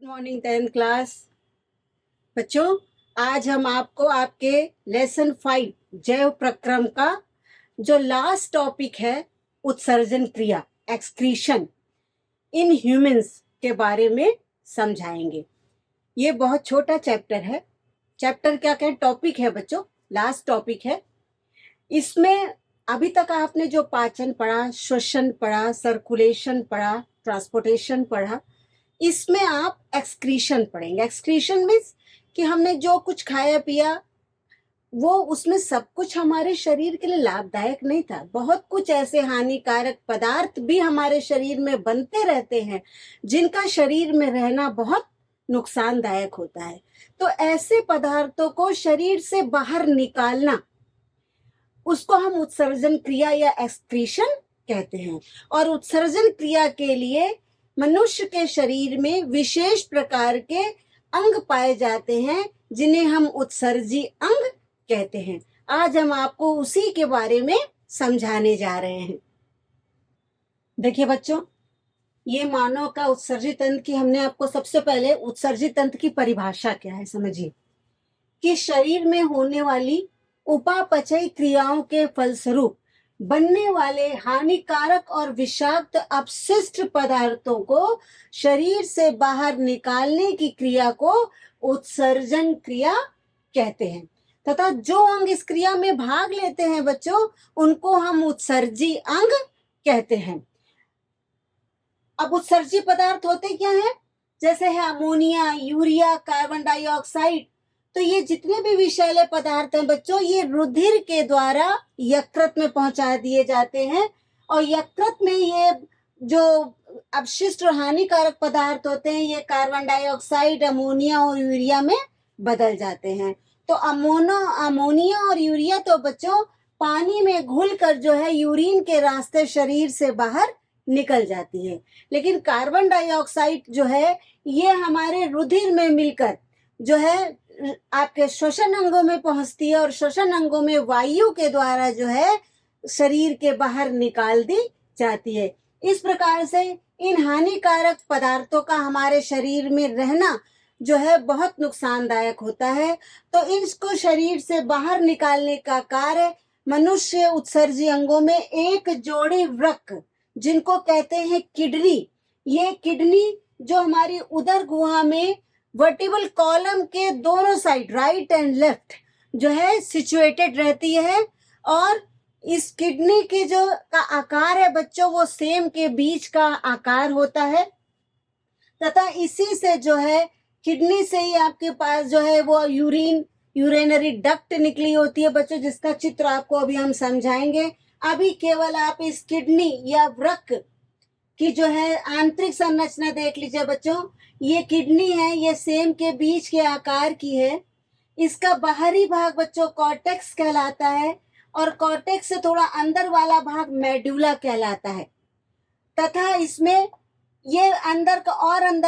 Good morning 10th class बच्चों। आज हम आपको आपके लेसन 5 जैव प्रक्रम का जो लास्ट टॉपिक है उत्सर्जन क्रिया एक्सक्रीशन इन ह्यूमंस के बारे में समझाएंगे। ये बहुत छोटा चैप्टर है। चैप्टर क्या कहें, टॉपिक है बच्चों, लास्ट टॉपिक है। इसमें अभी तक आपने जो पाचन पढ़ा, श्वसन पढ़ा, सर्कुलेशन पढ़ा, ट्रांसपोर्टेशन पढ़ा, इसमें आप एक्सक्रीशन पढ़ेंगे। एक्सक्रीशन मीन्स कि हमने जो कुछ खाया पिया वो उसमें सब कुछ हमारे शरीर के लिए लाभदायक नहीं था। बहुत कुछ ऐसे हानिकारक पदार्थ भी हमारे शरीर में बनते रहते हैं जिनका शरीर में रहना बहुत नुकसानदायक होता है। तो ऐसे पदार्थों को शरीर से बाहर निकालना, उसको हम उत्सर्जन क्रिया या एक्सक्रीशन कहते हैं। और उत्सर्जन क्रिया के लिए मनुष्य के शरीर में विशेष प्रकार के अंग पाए जाते हैं जिन्हें हम उत्सर्जी अंग कहते हैं। आज हम आपको उसी के बारे में समझाने जा रहे हैं। देखिए बच्चों, ये मानव का उत्सर्जी तंत्र की हमने आपको सबसे पहले उत्सर्जी तंत्र की परिभाषा क्या है समझिए कि शरीर में होने वाली उपापचयी क्रियाओं के फलस्वरूप बनने वाले हानिकारक और विषाक्त अपशिष्ट पदार्थों को शरीर से बाहर निकालने की क्रिया को उत्सर्जन क्रिया कहते हैं। तथा जो अंग इस क्रिया में भाग लेते हैं बच्चों, उनको हम उत्सर्जी अंग कहते हैं। अब उत्सर्जी पदार्थ होते क्या हैं? जैसे है अमोनिया, यूरिया, कार्बन डाइऑक्साइड। तो ये जितने भी विषैले पदार्थ हैं बच्चों, ये रुधिर के द्वारा यकृत में पहुंचा दिए जाते हैं और यकृत में ये जो अपशिष्ट और हानिकारक पदार्थ होते हैं ये कार्बन डाइऑक्साइड, अमोनिया और यूरिया में बदल जाते हैं। तो अमोनिया और यूरिया तो बच्चों पानी में घुलकर जो है यूरिन के रास्ते शरीर से बाहर निकल जाती है। लेकिन कार्बन डाइऑक्साइड जो है ये हमारे रुधिर में मिलकर जो है आपके श्वसन अंगों में पहुंचती है और श्वसन अंगों में वायु के द्वारा जो है शरीर के बाहर निकाल दी जाती है। इस प्रकार से इन हानिकारक पदार्थों का हमारे शरीर में रहना जो है बहुत नुकसानदायक होता है। तो इसको शरीर से बाहर निकालने का कार्य मनुष्य उत्सर्जी अंगों में एक जोड़ी वृक्क जिनको कहते हैं किडनी, ये किडनी जो हमारी उदर गुहा में वर्टिबल कॉलम के दोनों साइड राइट एंड लेफ्ट जो है सिचुएटेड रहती है। और इस किडनी की जो का आकार है बच्चों वो सेम के बीच का आकार होता है। तथा इसी से जो है किडनी से ही आपके पास जो है वो यूरिनरी डक्ट निकली होती है बच्चों, जिसका चित्र आपको अभी हम समझाएंगे। अभी केवल आप इस किडनी या वृक्क की जो है आंतरिक संरचना देख लीजिए बच्चों। ये किडनी है, ये सेम के बीच के आकार की है। इसका बाहरी भाग बच्चों कॉर्टेक्स कहलाता है और कॉर्टेक्स से थोड़ा अंदर वाला भाग मेडुला कहलाता है। तथा इसमें ये अंदर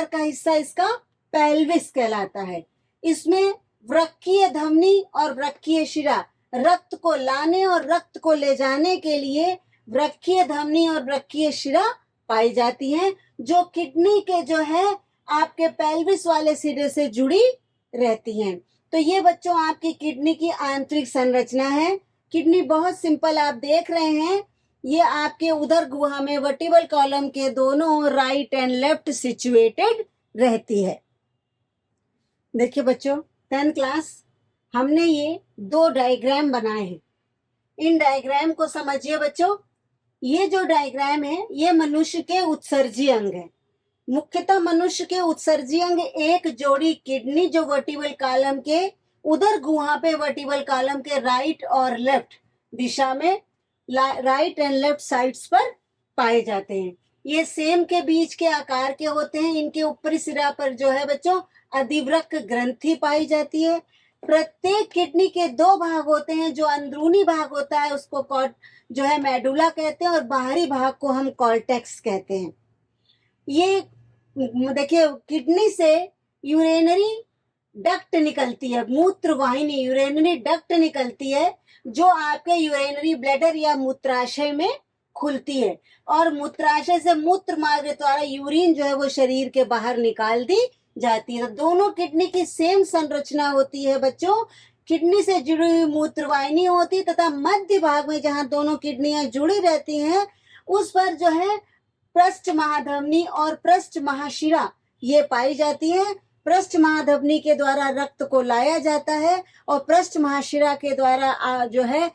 का हिस्सा इसका पेल्विस कहलाता है। इसमें वृक्कीय धमनी और वृक्कीय शिरा, रक्त को लाने और रक्त को ले जाने के लिए वृक्कीय धमनी और वृक्कीय शिरा पाई जाती हैं, जो किडनी के जो है आपके पेल्विस वाले सिरे से जुड़ी रहती हैं। तो ये बच्चों आपकी किडनी की आंतरिक संरचना है। किडनी बहुत सिंपल आप देख रहे हैं, ये आपके उदर गुहा में वर्टिबल कॉलम के दोनों राइट एंड लेफ्ट सिचुएटेड रहती है। देखिए बच्चों 10th क्लास, हमने ये 2 डायग्राम बनाए हैं। इन डायग्राम को समझिए बच्चों। ये जो डायग्राम है ये मनुष्य के उत्सर्जी अंग है। मुख्यतः मनुष्य के उत्सर्जी अंग एक जोड़ी किडनी जो वर्टिबल कॉलम के उदर गुहा पे वर्टिबल कॉलम के राइट और लेफ्ट दिशा में राइट एंड लेफ्ट साइड्स पर पाए जाते हैं। ये सेम के बीच के आकार के होते हैं। इनके ऊपरी सिरा पर जो है बच्चों अधिवृक्क ग्रंथि पाई जाती है। प्रत्येक किडनी के 2 भाग होते हैं। जो अंदरूनी भाग होता है उसको जो है मेडुला कहते हैं और बाहरी भाग को हम कॉर्टेक्स कहते हैं। ये देखिए किडनी से यूरिनरी डक्ट निकलती है, मूत्र वाहिनी यूरिनरी डक्ट निकलती है जो आपके यूरिनरी ब्लैडर या मूत्राशय में खुलती है और मूत्राशय से मूत्र मार्ग द्वारा यूरिन जो है वो शरीर के बाहर निकाल दी जाती है। तो दोनों किडनी की सेम संरचना होती है बच्चों। किडनी से जुड़ी हुई मूत्रवाहिनी होती है तथा मध्य भाग में जहां दोनों किडनियां जुड़ी रहती हैं उस पर जो है पृष्ठ महाधमनी और पृष्ठ महाशिरा ये पाई जाती है। पृष्ठ महाधमनी के द्वारा रक्त को लाया जाता है और पृष्ठ महाशिरा के द्वारा जो है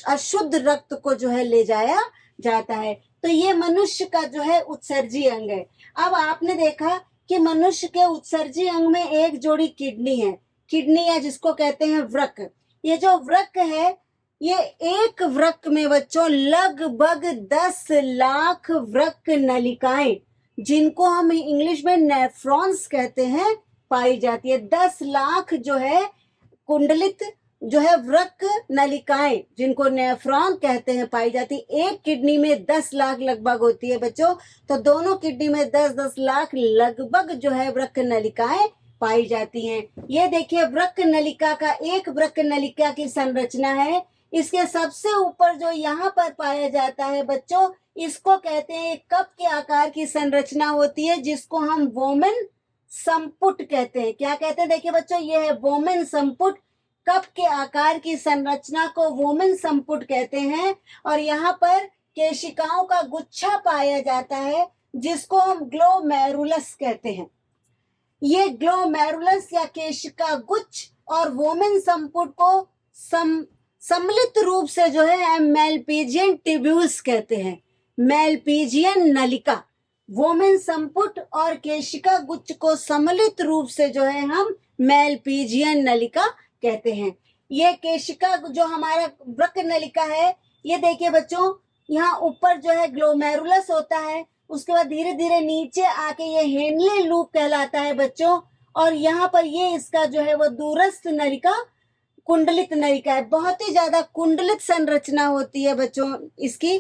अशुद्ध रक्त को जो है ले जाया जाता है। तो ये मनुष्य का जो है उत्सर्जी अंग है। अब आपने देखा कि मनुष्य के उत्सर्जी अंग में एक जोड़ी किडनी है, किडनी या जिसको कहते हैं वृक्क। ये जो वृक्क है ये एक वृक्क में बच्चों लगभग 10 लाख वृक्क नलिकाएं, जिनको हम इंग्लिश में नेफ्रॉन्स कहते हैं, पाई जाती है। 10 लाख जो है कुंडलित जो है वृक्क नलिकाएं, जिनको नेफ्रॉन कहते हैं, पाई जाती है। एक किडनी में 10 लाख लगभग होती है बच्चों। तो दोनों किडनी में 10-10 लाख लगभग जो है वृक्क नलिकाएं पाई जाती हैं। ये देखिए वृक्क नलिका का, एक वृक्क नलिका की संरचना है। इसके सबसे ऊपर जो यहाँ पर पाया जाता है बच्चों, इसको कहते हैं कप के आकार की संरचना होती है, जिसको हम वोमेन संपुट कहते हैं। क्या कहते हैं? देखिए बच्चों, ये है वोमेन संपुट। कप के आकार की संरचना को वोमेन संपुट कहते हैं। और यहाँ पर केशिकाओं का गुच्छा पाया जाता है, जिसको हम ग्लोमेरुलस कहते हैं। ये ग्लोमेरुलस या केशिका गुच्छ और वोमेन संपुट को सम्मिलित रूप से जो है मेलपीजियन ट्यूब्यूल्स कहते हैं। मेलपीजियन नलिका, वोमेन संपुट और केशिका गुच्छ को सम्मिलित रूप से जो है हम मेलपीजियन नलिका कहते हैं। ये केशिका जो हमारा वृक्क नलिका है, ये देखिए बच्चों, यहाँ ऊपर जो है ग्लोमेरुलस होता है, उसके बाद धीरे धीरे नीचे आके ये हेनले लूप कहलाता है बच्चों। और यहाँ पर ये इसका जो है वो दूरस्थ नलिका, कुंडलित नलिका है। बहुत ही ज्यादा कुंडलित संरचना होती है बच्चों इसकी।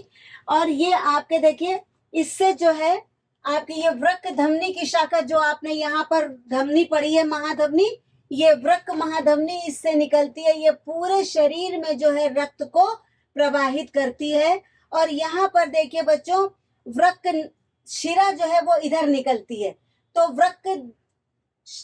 और ये आपके देखिए, इससे जो है आपकी ये वृक्क धमनी की शाखा, जो आपने यहाँ पर धमनी पढ़ी है महाधमनी, ये वृक्क महाधमनी इससे निकलती है। ये पूरे शरीर में जो है रक्त को प्रवाहित करती है। और यहाँ पर देखिए बच्चों, वृक्क शिरा जो है वो इधर निकलती है। तो वृक्क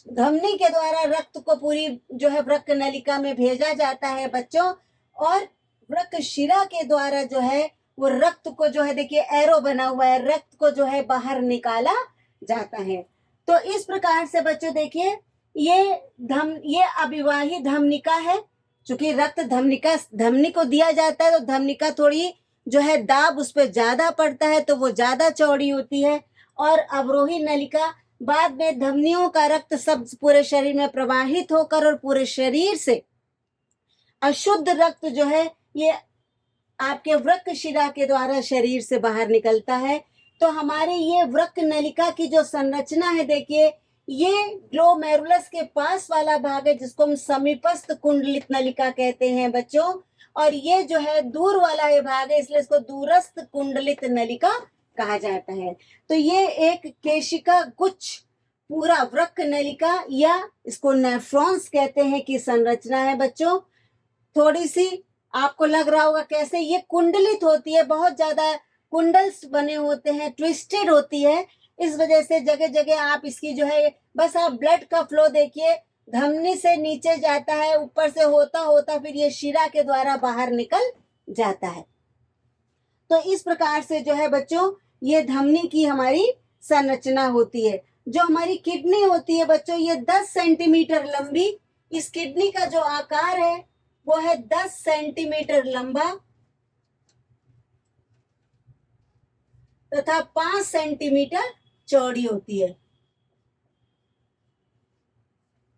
धमनी के द्वारा रक्त को पूरी जो है वृक्क नलिका में भेजा जाता है बच्चों। और वृक्क शिरा के द्वारा जो है वो रक्त को जो है, देखिए एरो बना हुआ है, रक्त को जो है बाहर निकाला जाता है। तो इस प्रकार से बच्चों देखिए, ये अभिवाही धमनिका है। चूंकि रक्त धमनी को दिया जाता है, तो धमनिका थोड़ी जो है दाब उस पर ज्यादा पड़ता है, तो वो ज्यादा चौड़ी होती है। और अवरोही नलिका, बाद में धमनियों का रक्त सब पूरे शरीर में प्रवाहित होकर और पूरे शरीर से अशुद्ध रक्त जो है ये आपके वृक्क शिरा के द्वारा शरीर से बाहर निकलता है। तो हमारे ये वृक्क नलिका की जो संरचना है, देखिए ये ग्लोमेरुलस के पास वाला भाग है, जिसको हम समीपस्थ कुंडलित नलिका कहते हैं बच्चों। और ये जो है दूर वाला ये भाग है, इसलिए इसको दूरस्थ कुंडलित नलिका कहा जाता है। तो ये एक केशिका गुच्छ पूरा वृक्क नलिका या इसको नेफ्रॉन्स कहते हैं की संरचना है बच्चों। थोड़ी सी आपको लग रहा होगा कैसे ये कुंडलित होती है, बहुत ज्यादा कुंडल्स बने होते हैं, ट्विस्टेड होती है। इस वजह से जगह जगह आप इसकी जो है, बस आप ब्लड का फ्लो देखिए, धमनी से नीचे जाता है, ऊपर से होता होता फिर ये शिरा के द्वारा बाहर निकल जाता है। तो इस प्रकार से जो है बच्चों ये धमनी की हमारी संरचना होती है। जो हमारी किडनी होती है बच्चों, ये 10 सेंटीमीटर लंबी, इस किडनी का जो आकार है वो है 10 सेंटीमीटर लंबा तथा 5 सेंटीमीटर चौड़ी होती है।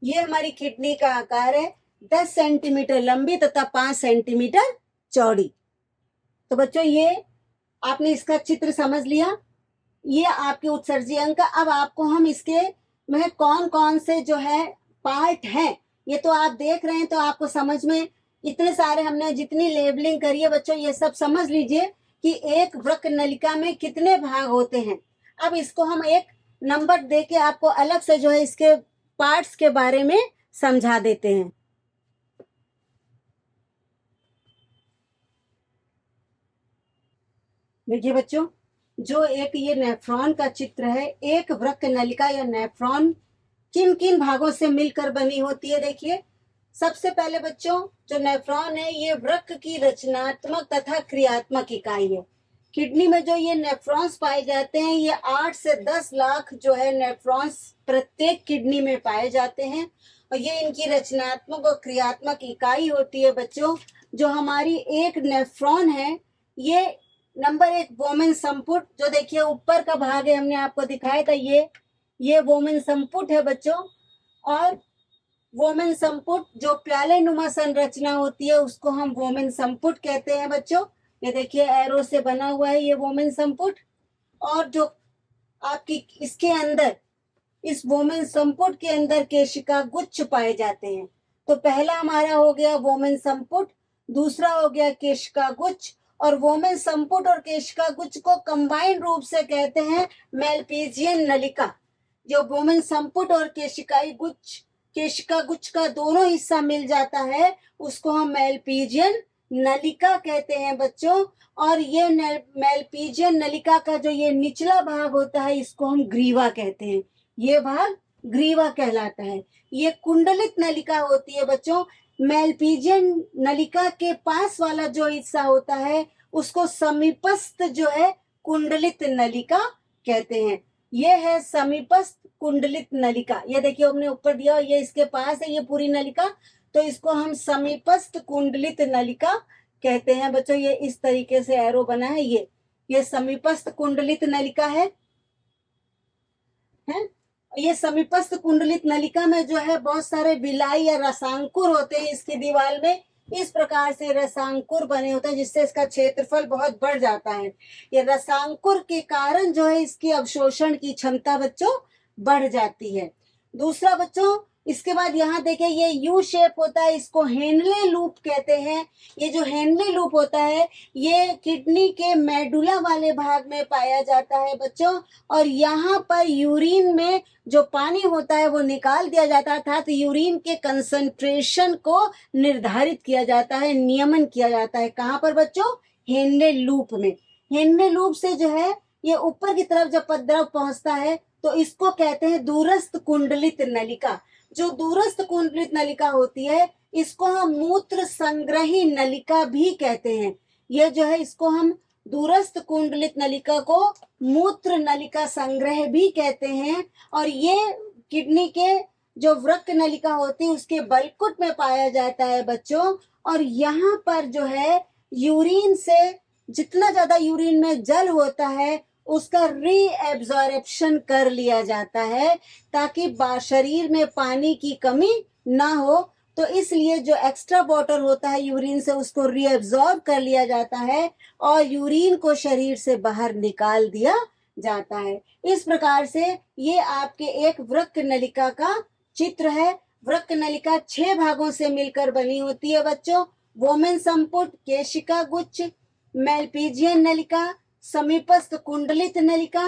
ये हमारी किडनी का आकार है, 10 सेंटीमीटर लंबी तथा 5 सेंटीमीटर चौड़ी। तो बच्चों ये आपने इसका चित्र समझ लिया, ये आपके उत्सर्जी अंग का। अब आपको हम इसके में कौन कौन से जो है पार्ट हैं ये तो आप देख रहे हैं, तो आपको समझ में इतने सारे हमने जितनी लेबलिंग करी है बच्चों, ये सब समझ लीजिए कि एक वृक्क नलिका में कितने भाग होते हैं। अब इसको हम एक नंबर देके आपको अलग से जो है इसके पार्ट्स के बारे में समझा देते हैं। देखिए बच्चों, जो एक ये नेफ्रॉन का चित्र है, एक वृक्क नलिका या नेफ्रॉन किन किन भागों से मिलकर बनी होती है? देखिए, सबसे पहले बच्चों, जो नेफ्रॉन है ये वृक्क की रचनात्मक तथा क्रियात्मक इकाई है। किडनी में जो ये नेफ्रॉन्स पाए जाते हैं, ये 8 से 10 लाख जो है नेफ्रॉन्स प्रत्येक किडनी में पाए जाते हैं, और ये इनकी रचनात्मक और क्रियात्मक इकाई होती है बच्चों। जो हमारी एक नेफ्रॉन है, ये नंबर 1 वोमेन संपुट, जो देखिए ऊपर का भाग है, हमने आपको दिखाया था, ये वोमेन संपुट है बच्चों। और वोमेन संपुट जो प्याले नुमा संरचना होती है उसको हम वोमेन संपुट कहते हैं बच्चों। ये देखिए एरो से बना हुआ है ये वोमेन संपुट। और जो आपकी इसके अंदर, इस वोमेन संपुट के अंदर केशिका गुच्छ पाए जाते हैं। तो पहला हमारा हो गया वोमेन संपुट, दूसरा हो गया केशिका गुच्छ, और वोमेन संपुट और केशिका गुच्छ को कंबाइंड रूप से कहते हैं मेलपीजियन नलिका। जो वोमेन संपुट और केशिका गुच्छ का दोनों हिस्सा मिल जाता है उसको हम मेलपीजियन नलिका कहते हैं बच्चों। और ये मेलपीजियन नलिका का जो ये निचला भाग होता है इसको हम ग्रीवा कहते हैं। ये भाग ग्रीवा कहलाता है। ये कुंडलित नलिका होती है बच्चों। मेलपीजियन नलिका के पास वाला जो हिस्सा होता है उसको समीपस्थ जो है कुंडलित नलिका कहते हैं। ये है समीपस्थ कुंडलित नलिका। ये देखिए हमने ऊपर दिया, ये इसके पास है ये पूरी नलिका, तो इसको हम समीपस्थ कुंडलित नलिका कहते हैं बच्चों। ये इस तरीके से एरो बना है, ये समीपस्थ कुंडलित नलिका है। ये समीपस्थ कुंडलित नलिका में जो है बहुत सारे विलाई या रसांकुर होते हैं इसकी दीवार में। इस प्रकार से रसांकुर बने होते हैं जिससे इसका क्षेत्रफल बहुत बढ़ जाता है। ये रसांकुर के कारण जो है इसकी अवशोषण की क्षमता बच्चों बढ़ जाती है। दूसरा बच्चों, इसके बाद यहाँ देखिए ये यू शेप होता है, इसको हेनले लूप कहते हैं। ये जो हेनले लूप होता है ये किडनी के मेडुला वाले भाग में पाया जाता है बच्चों। और यहाँ पर यूरिन में जो पानी होता है वो निकाल दिया जाता है, अर्थात यूरिन के कंसंट्रेशन को निर्धारित किया जाता है, नियमन किया जाता है। कहाँ पर बच्चों? हेनले लूप में। हेनले लूप से जो है ये ऊपर की तरफ जब द्रव पहुंचता है तो इसको कहते हैं दूरस्थ कुंडलित नलिका। जो दूरस्थ कुंडलित नलिका होती है इसको हम मूत्र संग्रही नलिका भी कहते हैं। ये जो है इसको हम दूरस्थ कुंडलित नलिका को मूत्र नलिका संग्रह भी कहते हैं। और ये किडनी के जो वृक्क नलिका होती है उसके बलकुट में पाया जाता है बच्चों। और यहाँ पर जो है यूरिन से जितना ज्यादा यूरिन में जल होता है उसका रीएब्जॉर्प्शन कर लिया जाता है ताकि शरीर में पानी की कमी ना हो। तो इसलिए जो एक्स्ट्रा वाटर होता है यूरिन से उसको रीएब्जॉर्ब कर लिया जाता है और यूरिन को शरीर से बाहर निकाल दिया जाता है। इस प्रकार से ये आपके एक वृक्क नलिका का चित्र है। वृक्क नलिका 6 भागों से मिलकर बनी होती है बच्चों। वोमेन संपुट, केशिका गुच्छ, मेलपीजियन नलिका, समीपस्थ कुंडलित नलिका,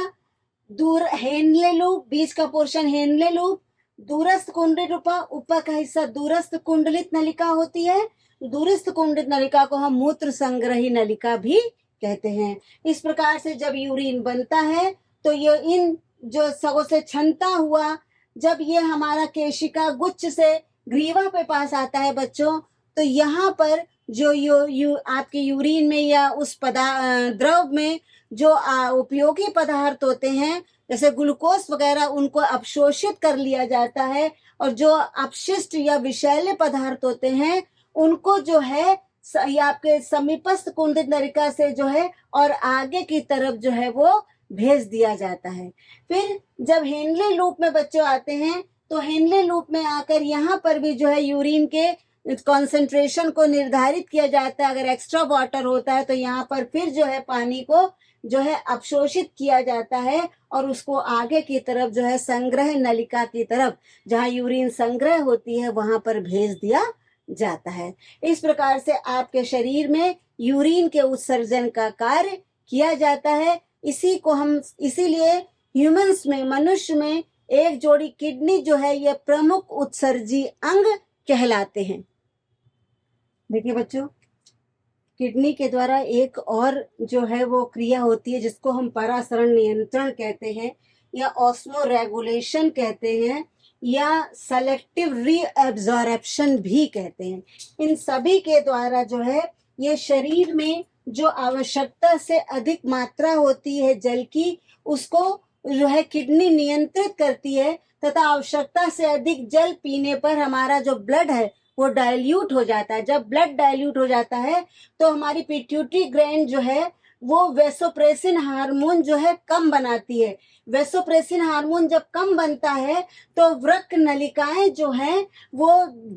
दूर हेनले लूप, बीच का पोर्शन हेनले लूप, दूरस्थ कुंडलित रूपा, ऊपर का हिस्सा दूरस्थ कुंडलित नलिका होती है। दूरस्थ कुंडलित नलिका को हम मूत्र संग्रही नलिका भी कहते हैं। इस प्रकार से जब यूरिन बनता है तो ये इन जो सगों से छनता हुआ जब ये हमारा केशिका गुच्छ से ग्रीवा पे पास आता है बच्चों, तो यहाँ पर जो आपके यूरिन में या उस द्रव में जो उपयोगी पदार्थ होते हैं जैसे ग्लूकोज वगैरह उनको अवशोषित कर लिया जाता है। और जो अपशिष्ट या विषैले पदार्थ होते हैं उनको जो है आपके समीपस्थ कुंडलित नलिका से जो है और आगे की तरफ जो है वो भेज दिया जाता है। फिर जब हेनले लूप में बच्चों आते हैं तो हेनले लूप में आकर यहाँ पर भी जो है यूरिन के कॉन्सेंट्रेशन को निर्धारित किया जाता है। अगर एक्स्ट्रा वाटर होता है तो यहाँ पर फिर जो है पानी को जो है अवशोषित किया जाता है और उसको आगे की तरफ जो है संग्रह नलिका की तरफ जहाँ यूरिन संग्रह होती है वहां पर भेज दिया जाता है। इस प्रकार से आपके शरीर में यूरिन के उत्सर्जन का कार्य किया जाता है। इसीलिए ह्यूमंस में, मनुष्य में एक जोड़ी किडनी जो है ये प्रमुख उत्सर्जी अंग कहलाते हैं। देखिए बच्चों, किडनी के द्वारा एक और जो है वो क्रिया होती है जिसको हम परासरण नियंत्रण कहते हैं या ऑस्मो रेगुलेशन कहते हैं। या सेलेक्टिव रीअब्जॉर्प्शन भी कहते हैं। इन सभी के द्वारा जो है ये शरीर में जो आवश्यकता से अधिक मात्रा होती है जल की, उसको जो है किडनी नियंत्रित करती है, तथा आवश्यकता से अधिक जल पीने पर हमारा जो ब्लड है वो डाइल्यूट हो जाता है। जब ब्लड डाइल्यूट हो जाता है तो हमारी पिट्यूटरी ग्लैंड जो है वो वेसोप्रेसिन हार्मोन जो है कम बनाती है। वेसोप्रेसिन हार्मोन जब कम बनता है तो वृक्क नलिकाएं जो हैं वो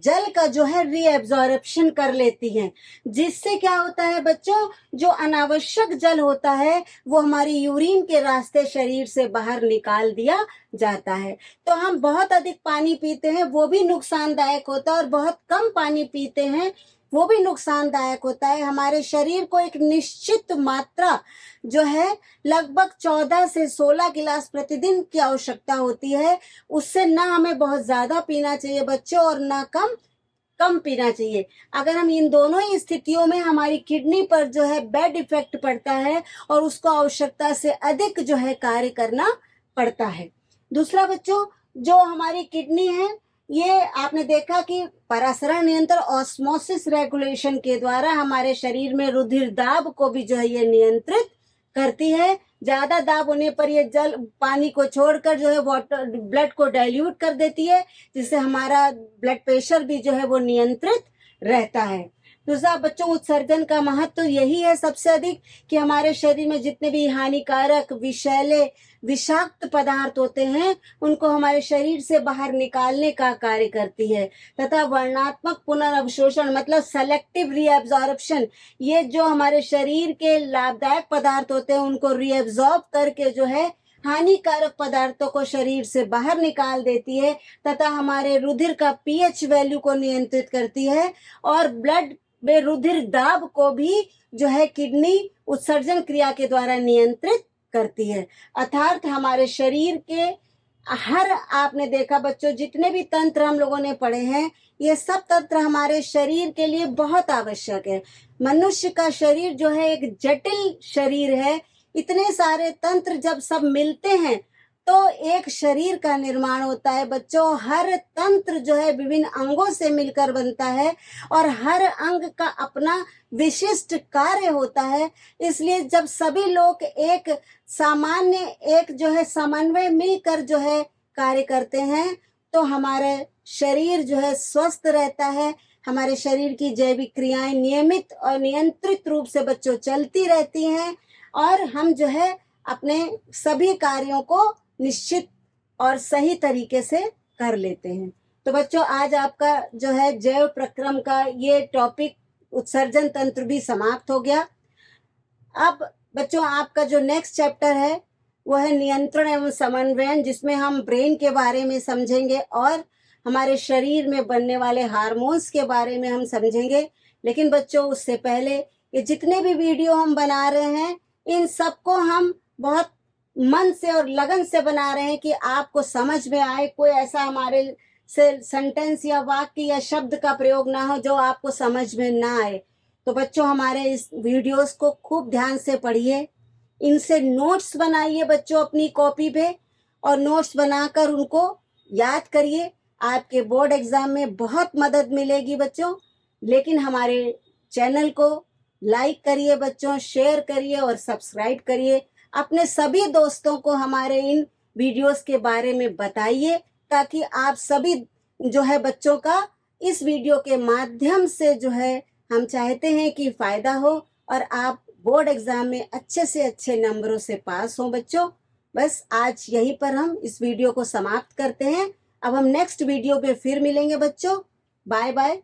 जल का जो है रीअब्जॉर्प्शन कर लेती हैं, जिससे क्या होता है बच्चों, जो अनावश्यक जल होता है वो हमारी यूरिन के रास्ते शरीर से बाहर निकाल दिया जाता है। तो हम बहुत अधिक पानी पीते हैं वो भी नुकसानदायक होता है, और बहुत कम पानी पीते हैं वो भी नुकसानदायक होता है। हमारे शरीर को एक निश्चित मात्रा जो है लगभग 14 से 16 गिलास प्रतिदिन की आवश्यकता होती है। उससे ना हमें बहुत ज्यादा पीना चाहिए बच्चों, और ना कम पीना चाहिए। अगर हम इन दोनों ही स्थितियों में हमारी किडनी पर जो है बैड इफेक्ट पड़ता है और उसको आवश्यकता से अधिक जो है कार्य करना पड़ता है। दूसरा बच्चों, जो हमारी किडनी है ये आपने देखा कि परासरण नियंत्रण ऑस्मोसिस रेगुलेशन के द्वारा हमारे शरीर में रुधिर दाब को भी जो है ये नियंत्रित करती है। ज्यादा दाब होने पर ये जल पानी को छोड़कर जो है वाटर ब्लड को डाइल्यूट कर देती है, जिससे हमारा ब्लड प्रेशर भी जो है वो नियंत्रित रहता है। दूसरा बच्चों, उत्सर्जन का महत्व तो यही है सबसे अधिक कि हमारे शरीर में जितने भी हानिकारक विषैले विषाक्त पदार्थ होते हैं उनको हमारे शरीर से बाहर निकालने का कार्य करती है, तथा वर्णात्मक पुनर्अवशोषण मतलब सेलेक्टिव रीअब्जॉर्प्शन, ये जो हमारे शरीर के लाभदायक पदार्थ होते हैं उनको रीअब्जॉर्ब करके जो है हानिकारक पदार्थों को शरीर से बाहर निकाल देती है, तथा हमारे रुधिर का पीएच वैल्यू को नियंत्रित करती है, और ब्लड में रुधिर दाब को भी जो है किडनी उत्सर्जन क्रिया के द्वारा नियंत्रित करती है। अर्थात हमारे शरीर के हर, आपने देखा बच्चों जितने भी तंत्र हम लोगों ने पढ़े हैं ये सब तंत्र हमारे शरीर के लिए बहुत आवश्यक है। मनुष्य का शरीर जो है एक जटिल शरीर है। इतने सारे तंत्र जब सब मिलते हैं तो एक शरीर का निर्माण होता है बच्चों। हर तंत्र जो है विभिन्न अंगों से मिलकर बनता है और हर अंग का अपना विशिष्ट कार्य होता है। इसलिए जब सभी लोग एक सामान्य एक जो है समन्वय मिलकर जो है कार्य करते हैं तो हमारे शरीर जो है स्वस्थ रहता है। हमारे शरीर की जैविक क्रियाएं नियमित और नियंत्रित रूप से बच्चों चलती रहती हैं, और हम जो है अपने सभी कार्यों को निश्चित और सही तरीके से कर लेते हैं। तो बच्चों आज आपका जो है जैव प्रक्रम का ये टॉपिक उत्सर्जन तंत्र भी समाप्त हो गया। अब बच्चों आपका जो नेक्स्ट चैप्टर है वो है नियंत्रण एवं समन्वयन, जिसमें हम ब्रेन के बारे में समझेंगे और हमारे शरीर में बनने वाले हार्मोन्स के बारे में हम समझेंगे। लेकिन बच्चों उससे पहले ये जितने भी वीडियो हम बना रहे हैं इन सबको हम बहुत मन से और लगन से बना रहे हैं कि आपको समझ में आए। कोई ऐसा हमारे से सेंटेंस या वाक्य या शब्द का प्रयोग ना हो जो आपको समझ में ना आए। तो बच्चों हमारे इस वीडियोस को खूब ध्यान से पढ़िए, इनसे नोट्स बनाइए बच्चों अपनी कॉपी पे, और नोट्स बनाकर उनको याद करिए। आपके बोर्ड एग्जाम में बहुत मदद मिलेगी बच्चों। लेकिन हमारे चैनल को लाइक करिए बच्चों, शेयर करिए और सब्सक्राइब करिए। अपने सभी दोस्तों को हमारे इन वीडियोस के बारे में बताइए, ताकि आप सभी जो है बच्चों का इस वीडियो के माध्यम से जो है हम चाहते हैं कि फायदा हो और आप बोर्ड एग्जाम में अच्छे से अच्छे नंबरों से पास हों बच्चों। बस आज यहीं पर हम इस वीडियो को समाप्त करते हैं। अब हम नेक्स्ट वीडियो पे फिर मिलेंगे बच्चों। Bye bye.